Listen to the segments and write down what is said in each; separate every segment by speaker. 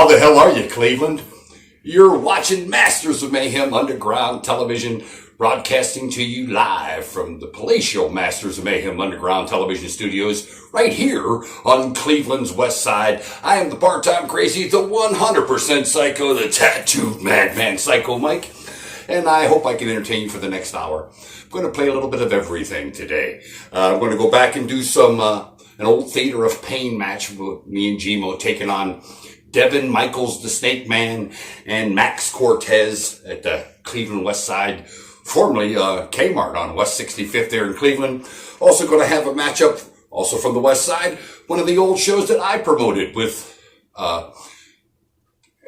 Speaker 1: How the hell are you, Cleveland? You're watching Masters of Mayhem Underground Television, broadcasting to you live from the palatial Masters of Mayhem Underground Television studios right here on Cleveland's West Side. I am the part-time crazy, the 100% psycho, the tattooed madman Psycho Mike, and I hope I can entertain you for the next hour. I'm going to play a little bit of everything today. I'm going to go back and do some an old Theater of Pain match with me and G-Moe taking on Devon, Michaels, the Snake Man, and Max Cortez at the Cleveland West Side, formerly Kmart on West 65th there in Cleveland. Also going to have a matchup, also from the West Side, one of the old shows that I promoted with, what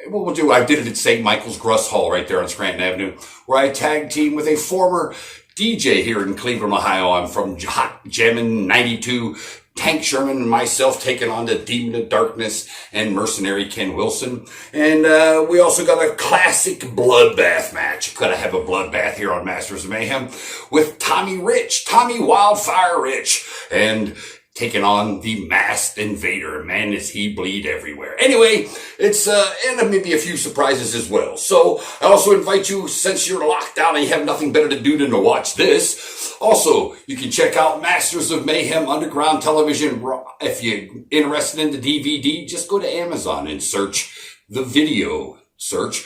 Speaker 1: we'll do, I did it at St. Michael's Gruss Hall right there on Scranton Avenue, where I tag team with a former DJ here in Cleveland, Ohio. I'm from Hot Jammin' 92. Tank Sherman and myself taking on the Demon of Darkness and Mercenary Ken Wilson. And we also got a classic Bloodbath match. Gotta have a Bloodbath here on Masters of Mayhem with Tommy Wildfire Rich, and taking on the masked Invader. Man, does he bleed everywhere. Anyway, it's, and maybe a few surprises as well. So I also invite you, since you're locked down and you have nothing better to do than to watch this, also, you can check out Masters of Mayhem Underground Television. If you're interested in the DVD, just go to Amazon and search the video. Search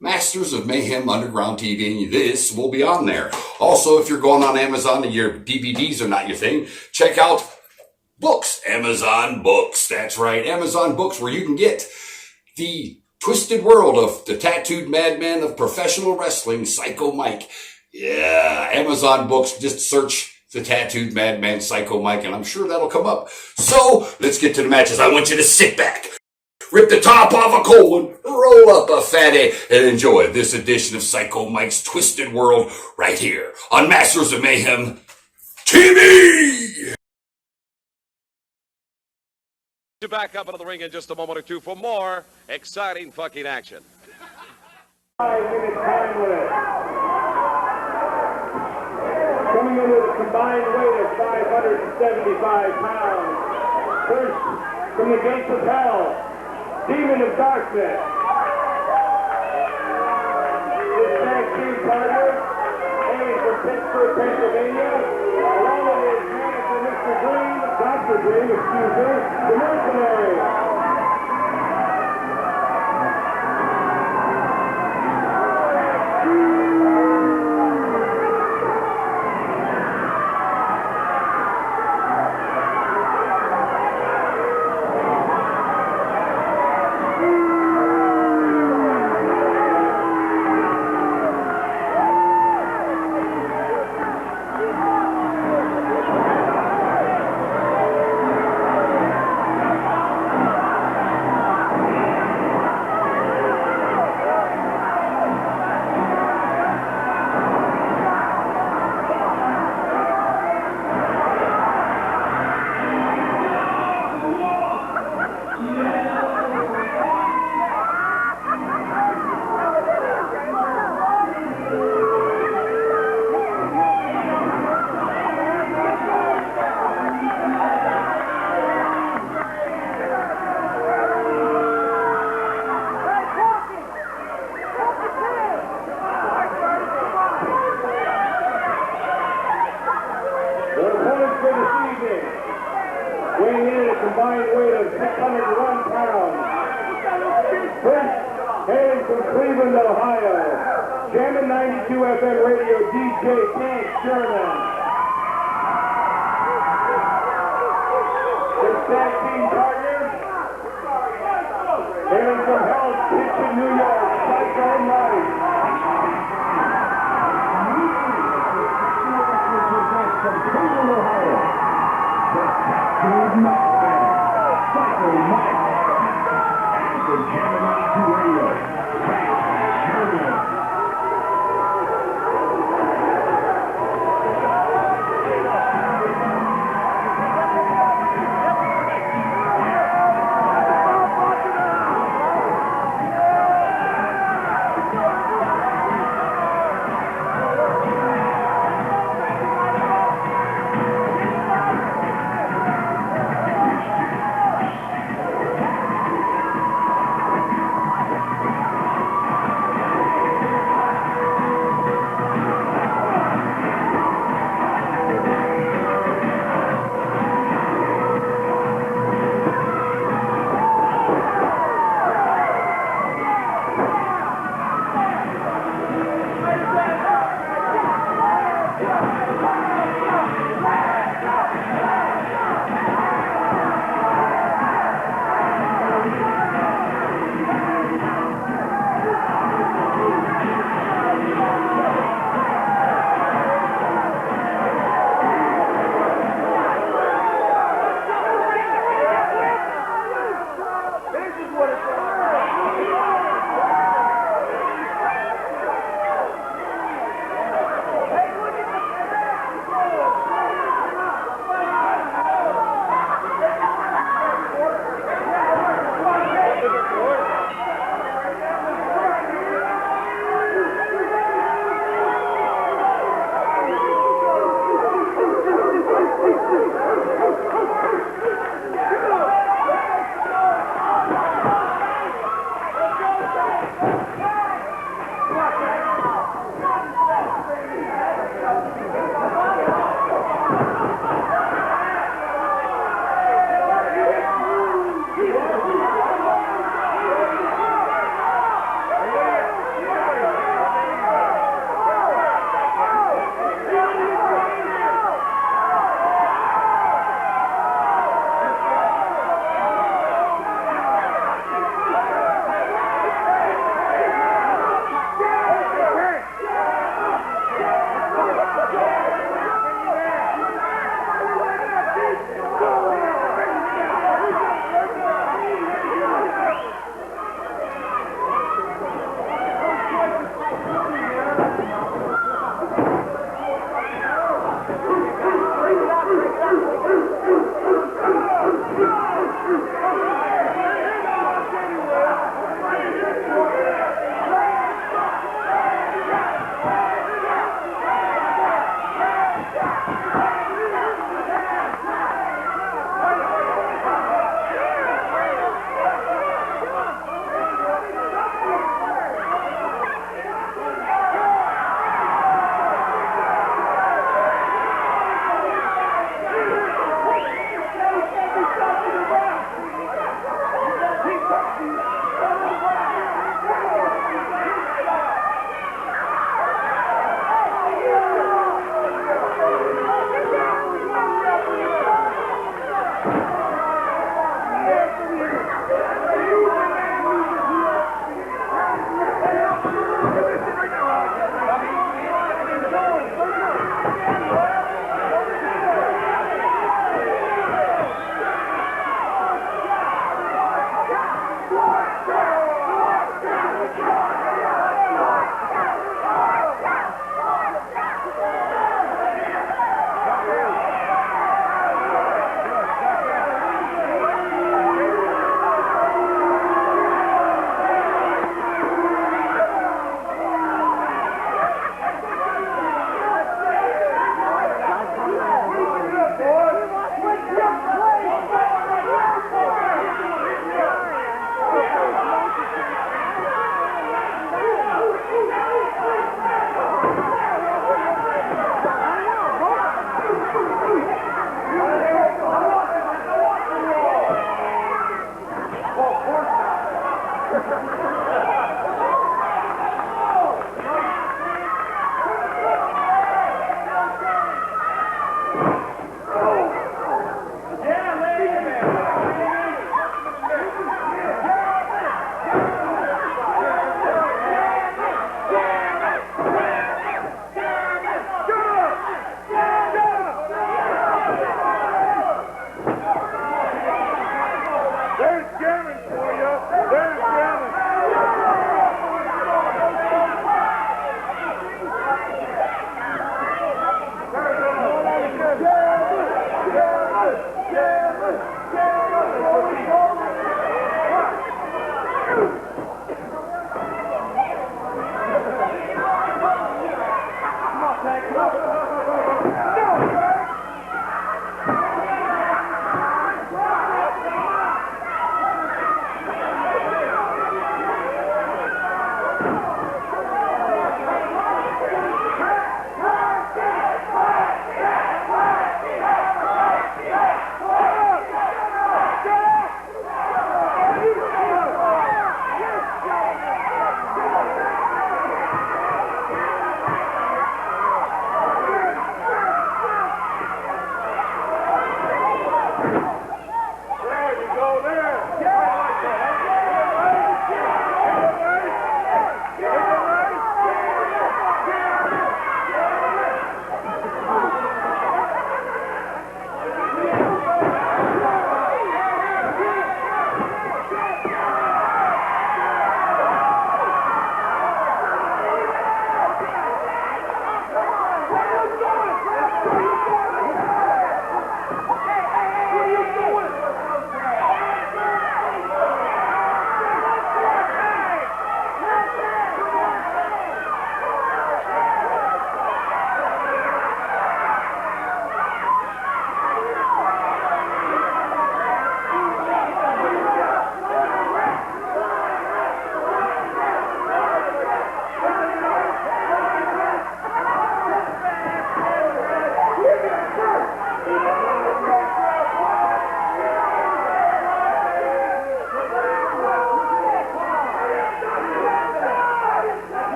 Speaker 1: Masters of Mayhem Underground TV, and this will be on there. Also, if you're going on Amazon and your DVDs are not your thing, check out Books, Amazon Books. That's right, Amazon Books, where you can get the twisted world of the tattooed madman of professional wrestling, Psycho Mike. Yeah, Amazon Books, just search the tattooed madman Psycho Mike, and I'm sure that'll come up. So, let's get to the matches. I want you to sit back, rip the top off a cold one, roll up a fatty, and enjoy this edition of Psycho Mike's Twisted World right here on Masters of Mayhem TV!
Speaker 2: To back up into the ring in just a moment or two for more exciting fucking action.
Speaker 3: 5 minute time limit. Coming in with a combined weight of 575 pounds. First, from the gates of hell, Demon of Darkness. This tag team partner, hailing from Pittsburgh, Pennsylvania, along with his manager, Mr. Green, Dr. Green, excuse me, the Mercenary. Weighing in at a combined weight of 601 pounds. First, hailing from Cleveland, Ohio, Sherman 92 FM radio DJ Tank Sherman. His tag team partner, hailing from Hell's Kitchen, New York, Psycho Mike. From Cleveland, Ohio, the tattooed madman, Psycho Mike, and the G-Moe radio, Tank Sherman.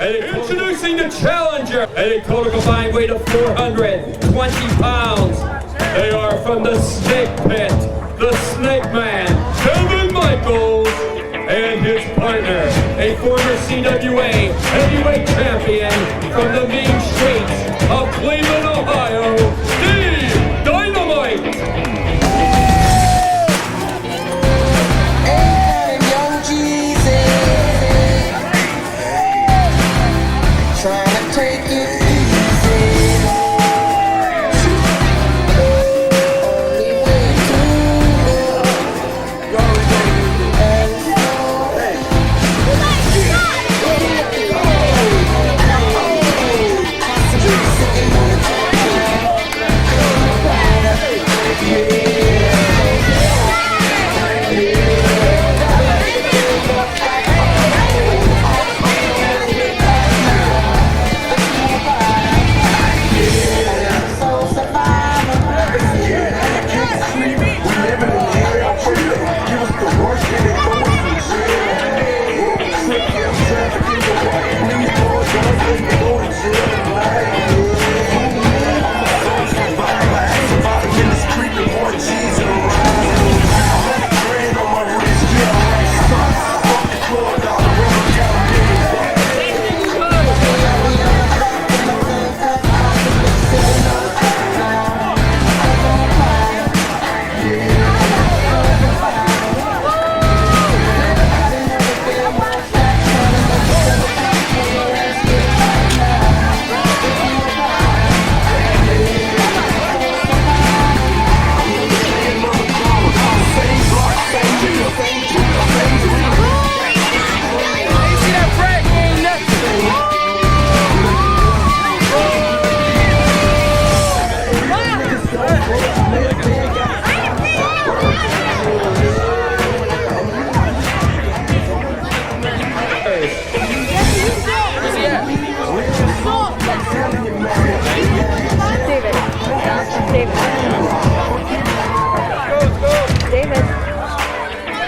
Speaker 4: And introducing the challenger at a total combined weight of 420 pounds. They are from the Snake Pit, the Snake Man, Devon Michaels, and his partner, a former C.W.A. heavyweight champion from the mean streets of Cleveland, Ohio, Steve Dynamite.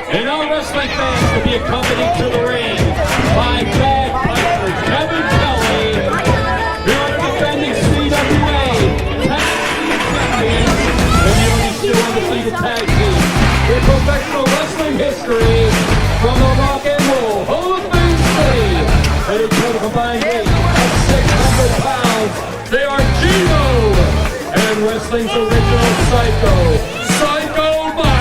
Speaker 4: And our wrestling fans will be accompanied to the ring by Bagpiper, Kevin Kelly, who are defending C.W.A. tag team champions, and the only still undefeated tag team in professional wrestling history from the Rock and Roll Hall of Fame City. At a total combined weight of 600 pounds, they are G-Moe and wrestling's original Psycho, Psycho Mike.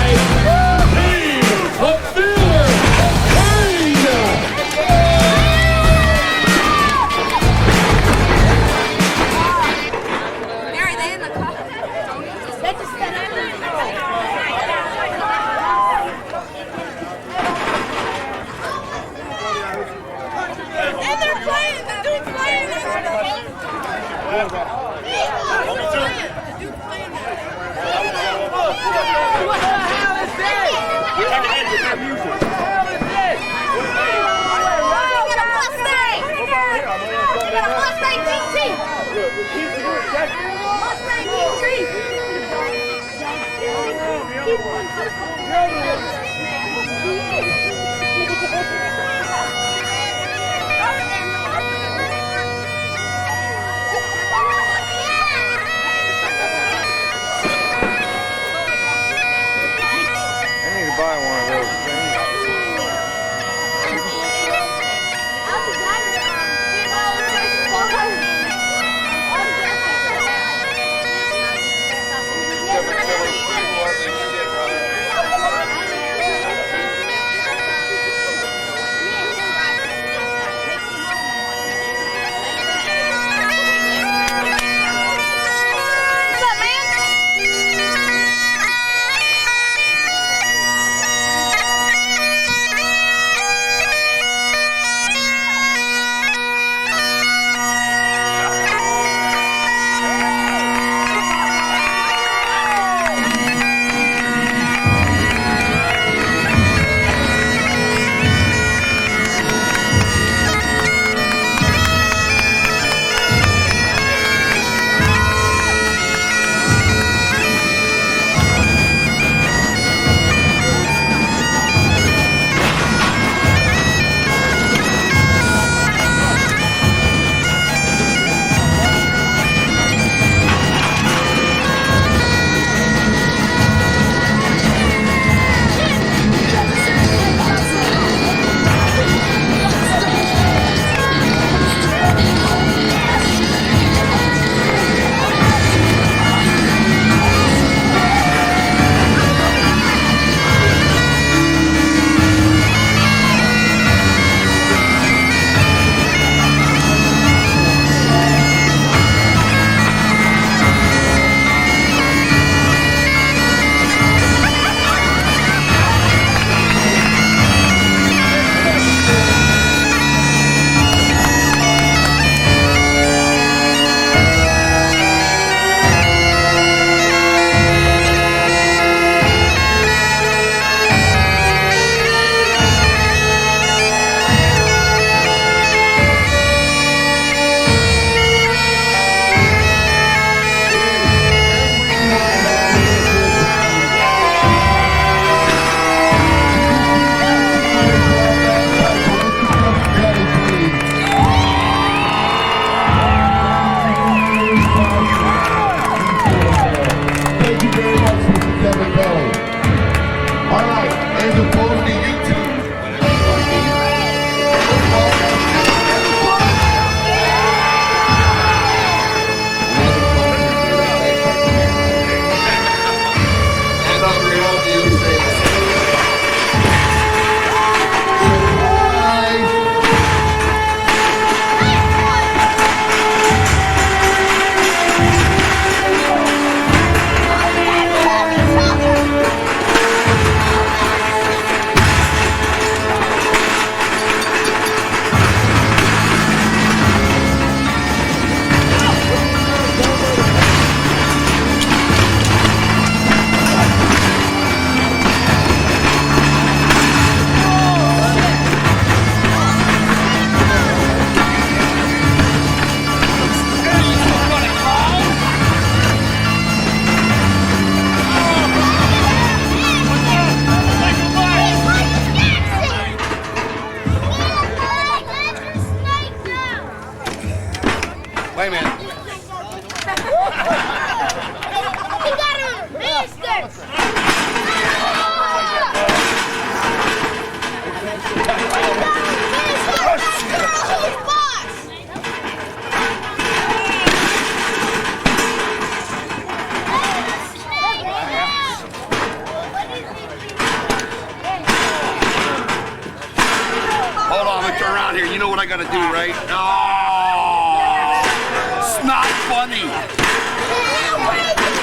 Speaker 5: Wait a minute.
Speaker 6: He got him! Master!
Speaker 5: Hold on, let me turn around here. You know what I gotta do, right? Oh, it's not funny.
Speaker 6: Now wait a minute!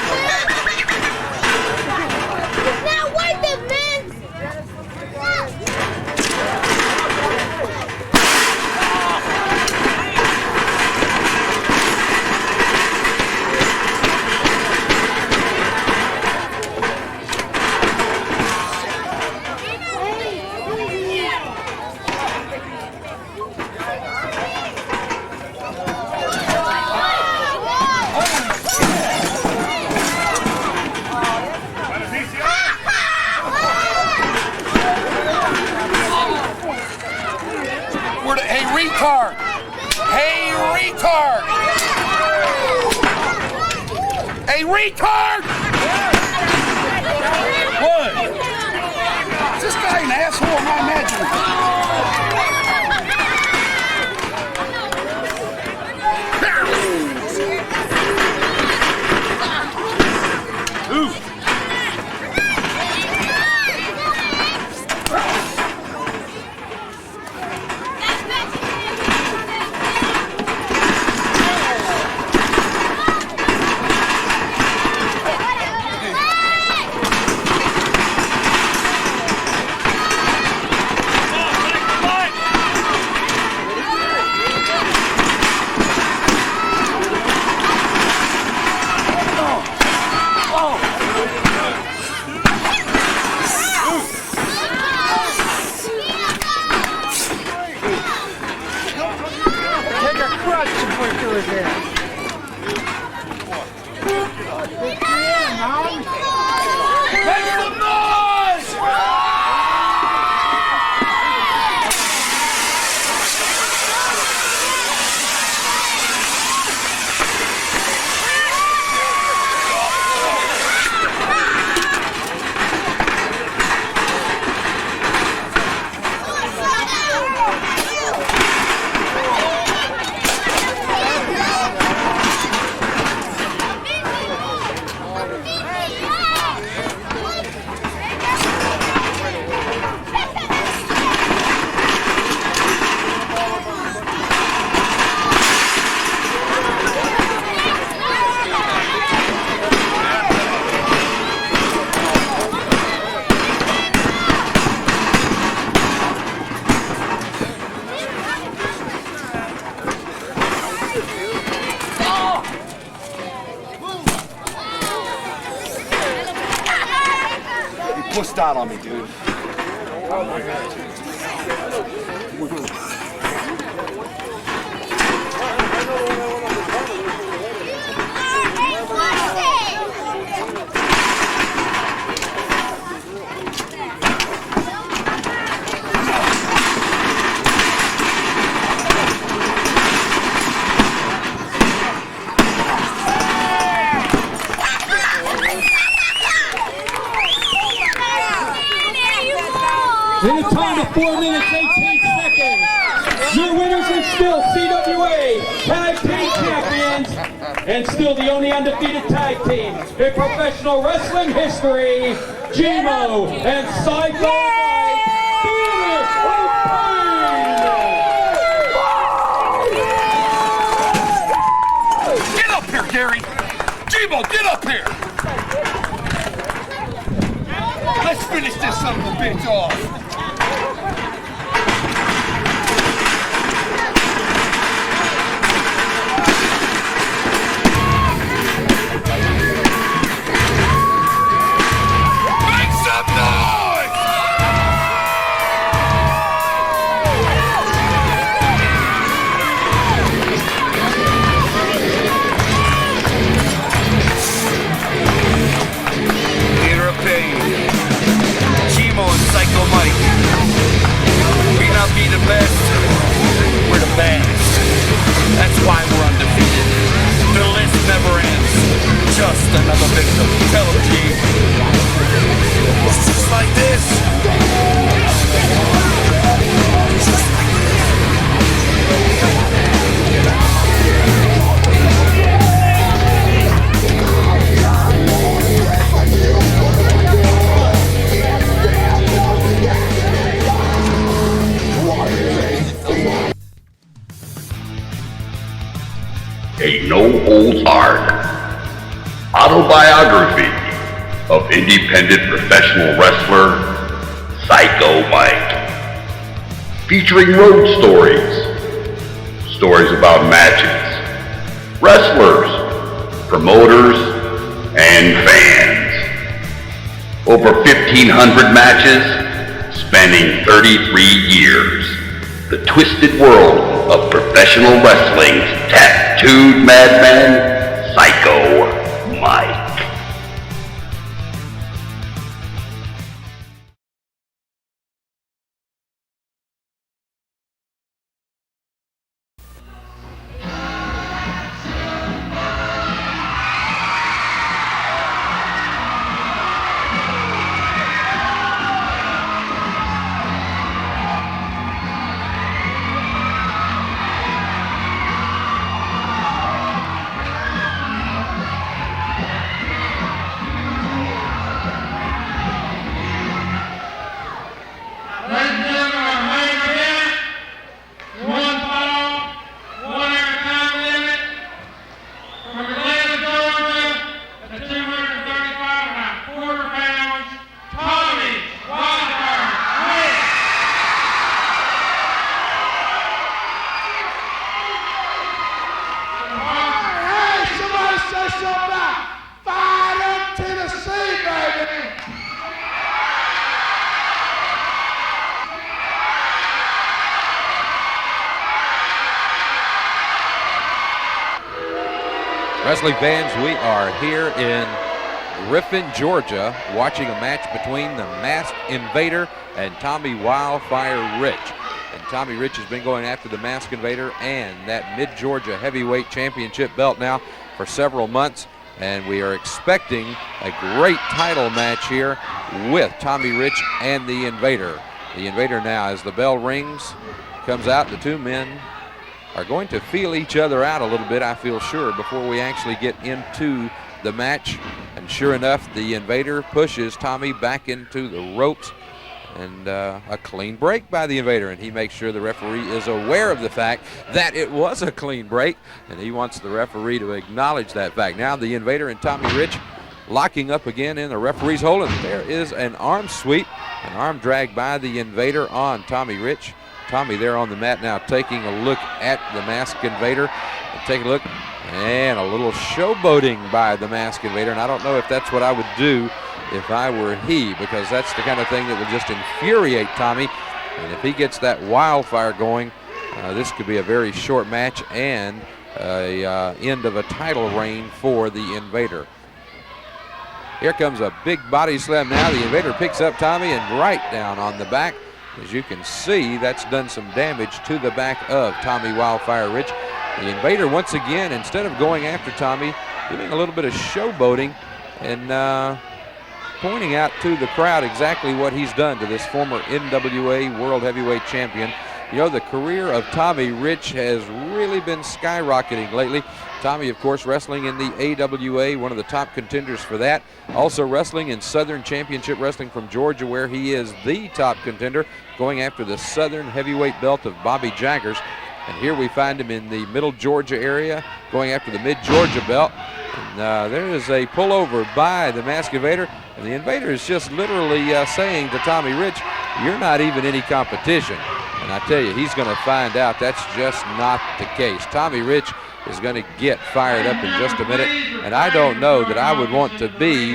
Speaker 5: Hey, retard! Hey, retard! Hey, retard! What? Is this guy an asshole? Am I imagining? Ooh. Pushed out on me, dude. Oh my God.
Speaker 4: In a time of 4 minutes, 18 seconds, your winners and still C.W.A. Tag Team Champions, and still the only undefeated tag team in professional wrestling history, G-Moe and C.W.A.
Speaker 5: Get up here, Gary! G-Moe, get up here! Let's finish this son of a bitch off! G-Moe and Psycho Mike.
Speaker 2: victim. Tell him, G.
Speaker 5: It's just like this.
Speaker 7: A no-holds-barred autobiography of independent professional wrestler Psycho Mike, featuring road stories, stories about matches, wrestlers, promoters, and fans. Over 1,500 matches spanning 33 years. The twisted world of professional wrestling's tattooed madman, Psycho Mike.
Speaker 8: Wrestling fans, we are here in Griffin, Georgia, watching a match between the Masked Invader and Tommy Wildfire Rich. And Tommy Rich has been going after the Masked Invader and that Mid-Georgia Heavyweight Championship belt now for several months. And we are expecting a great title match here with Tommy Rich and the Invader. The Invader now, as the bell rings, comes out. The two men are going to feel each other out a little bit, I feel sure, before we actually get into the match. And sure enough, the Invader pushes Tommy back into the ropes, and a clean break by the Invader, and he makes sure the referee is aware of the fact that it was a clean break, and he wants the referee to acknowledge that fact. Now the Invader and Tommy Rich locking up again in the referee's hole, and there is an arm sweep, an arm drag by the Invader on Tommy Rich. Tommy there on the mat now taking a look at the Masked Invader. Take a look, and a little showboating by the Masked Invader, and I don't know if that's what I would do if I were he, because that's the kind of thing that would just infuriate Tommy. And if he gets that wildfire going, this could be a very short match and a end of a title reign for the Invader. Here comes a big body slam now. The Invader picks up Tommy and right down on the back. As you can see, that's done some damage to the back of Tommy Wildfire Rich. The Invader, once again, instead of going after Tommy, doing a little bit of showboating and pointing out to the crowd exactly what he's done to this former NWA World Heavyweight Champion. You know, the career of Tommy Rich has really been skyrocketing lately. Tommy, of course, wrestling in the AWA, one of the top contenders for that. Also wrestling in Southern Championship Wrestling from Georgia, where he is the top contender, going after the Southern Heavyweight belt of Bobby Jaggers. And here we find him in the Middle Georgia area, going after the Mid-Georgia belt. And there is a pullover by the Masked Invader, and the Invader is just literally saying to Tommy Rich, "You're not even any competition." And I tell you, he's going to find out that's just not the case. Tommy Rich is going to get fired up in just a minute, and I don't know that I would want to be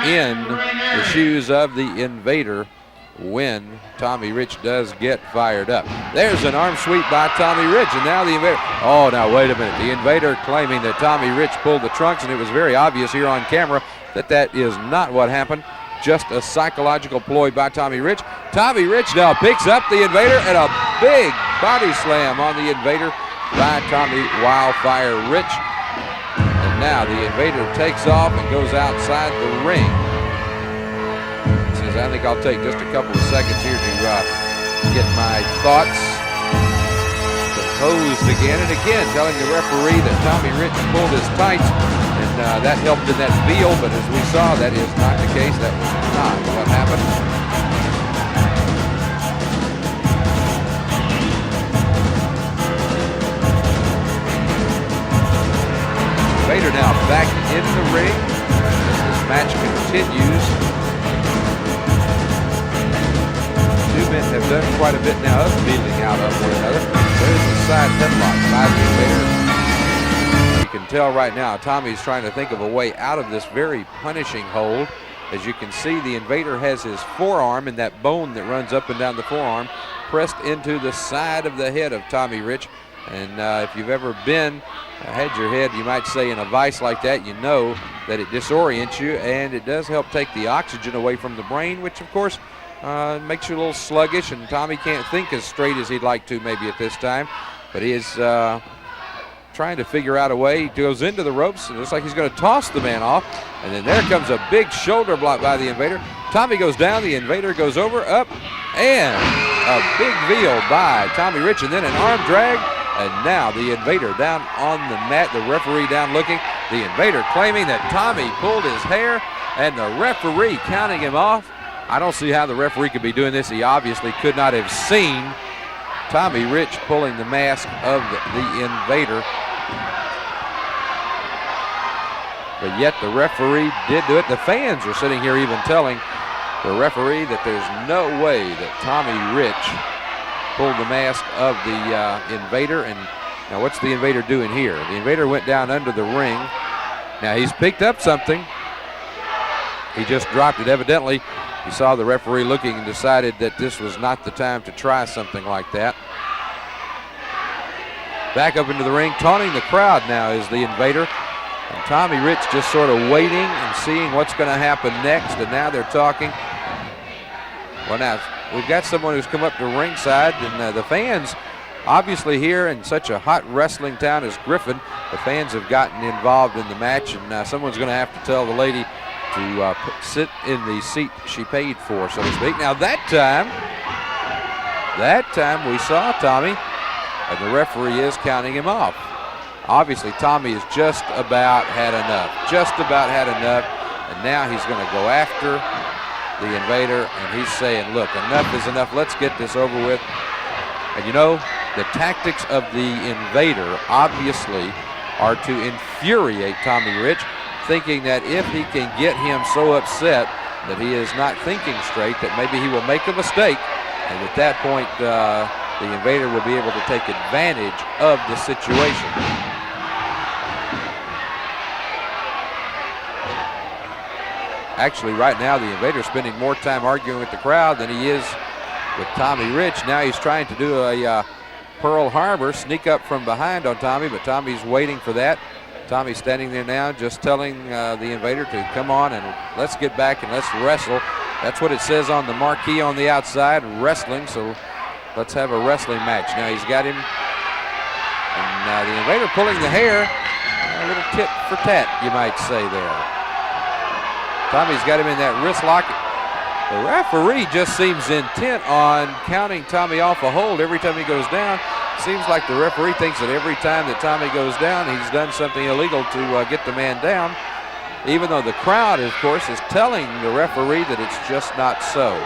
Speaker 8: in the shoes of the Invader when Tommy Rich does get fired up. There's an arm sweep by Tommy Rich, and now the Invader, oh, now wait a minute. The Invader claiming that Tommy Rich pulled the trunks, and it was very obvious here on camera that that is not what happened. Just a psychological ploy by Tommy Rich. Tommy Rich now picks up the Invader, and a big body slam on the Invader by Tommy Wildfire Rich. And now the Invader takes off and goes outside the ring. Says, I think I'll take just a couple of seconds here to get my thoughts composed again. And again, telling the referee that Tommy Rich pulled his tights, and that helped in that feel, but as we saw, that is not the case. That was not what happened. Invader now back in the ring as this match continues. Two men have done quite a bit now of beating out of one another. There's a side headlock by the Invader. You can tell right now Tommy's trying to think of a way out of this very punishing hold. As you can see, the Invader has his forearm and that bone that runs up and down the forearm pressed into the side of the head of Tommy Rich. And if you've ever had your head, you might say, in a vice like that, you know that it disorients you, and it does help take the oxygen away from the brain, which of course makes you a little sluggish, and Tommy can't think as straight as he'd like to maybe at this time, but he is trying to figure out a way. He goes into the ropes, and it looks like he's going to toss the man off, and then there comes a big shoulder block by the Invader. Tommy goes down, the Invader goes over, up, and a big veal by Tommy Rich, and then an arm drag. And now the Invader down on the mat, the referee down looking. The Invader claiming that Tommy pulled his hair, and the referee counting him off. I don't see how the referee could be doing this. He obviously could not have seen Tommy Rich pulling the mask of the Invader. But yet the referee did do it. The fans are sitting here even telling the referee that there's no way that Tommy Rich pulled the mask of the Invader. And now what's the Invader doing here? The Invader went down under the ring. Now he's picked up something. He just dropped it. Evidently, he saw the referee looking and decided that this was not the time to try something like that. Back up into the ring, taunting the crowd now is the Invader. And Tommy Rich just sort of waiting and seeing what's going to happen next. And now they're talking. Well, now we've got someone who's come up to ringside, and the fans, obviously here in such a hot wrestling town as Griffin, the fans have gotten involved in the match, and someone's going to have to tell the lady to sit in the seat she paid for, so to speak. Now that time we saw Tommy, and the referee is counting him off. Obviously, Tommy has just about had enough, and now he's going to go after the Invader, and he's saying, look, enough is enough. Let's get this over with. And you know, the tactics of the Invader obviously are to infuriate Tommy Rich, thinking that if he can get him so upset that he is not thinking straight, that maybe he will make a mistake, and at that point the Invader will be able to take advantage of the situation. Actually, right now, the Invader's spending more time arguing with the crowd than he is with Tommy Rich. Now he's trying to do a Pearl Harbor, sneak up from behind on Tommy, but Tommy's waiting for that. Tommy's standing there now just telling the Invader to come on and let's get back and let's wrestle. That's what it says on the marquee on the outside, wrestling, so let's have a wrestling match. Now he's got him, and the Invader pulling the hair, a little tit for tat, you might say there. Tommy's got him in that wrist lock. The referee just seems intent on counting Tommy off a hold every time he goes down. Seems like the referee thinks that every time that Tommy goes down, he's done something illegal to get the man down, even though the crowd, of course, is telling the referee that it's just not so.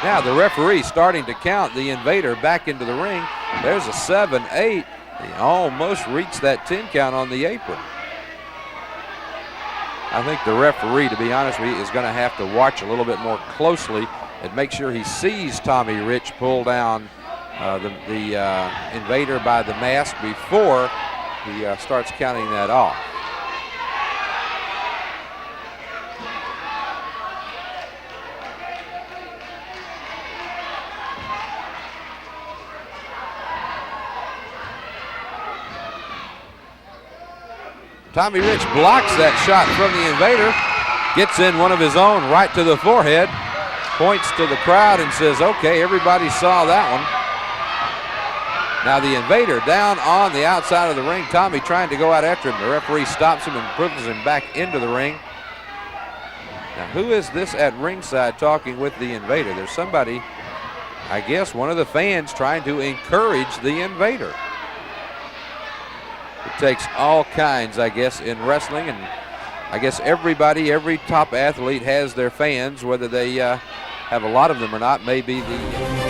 Speaker 8: Now the referee starting to count the Invader back into the ring. There's a 7-8. He almost reached that 10 count on the apron. I think the referee, to be honest with you, is going to have to watch a little bit more closely and make sure he sees Tommy Rich pull down the Invader by the mask before he starts counting that off. Tommy Rich blocks that shot from the Invader, gets in one of his own right to the forehead, points to the crowd and says, okay, everybody saw that one. Now the Invader down on the outside of the ring. Tommy trying to go out after him. The referee stops him and pushes him back into the ring. Now who is this at ringside talking with the Invader? There's somebody, I guess one of the fans, trying to encourage the Invader. It takes all kinds, I guess, in wrestling, and I guess everybody, every top athlete has their fans, whether they have a lot of them or not. Maybe the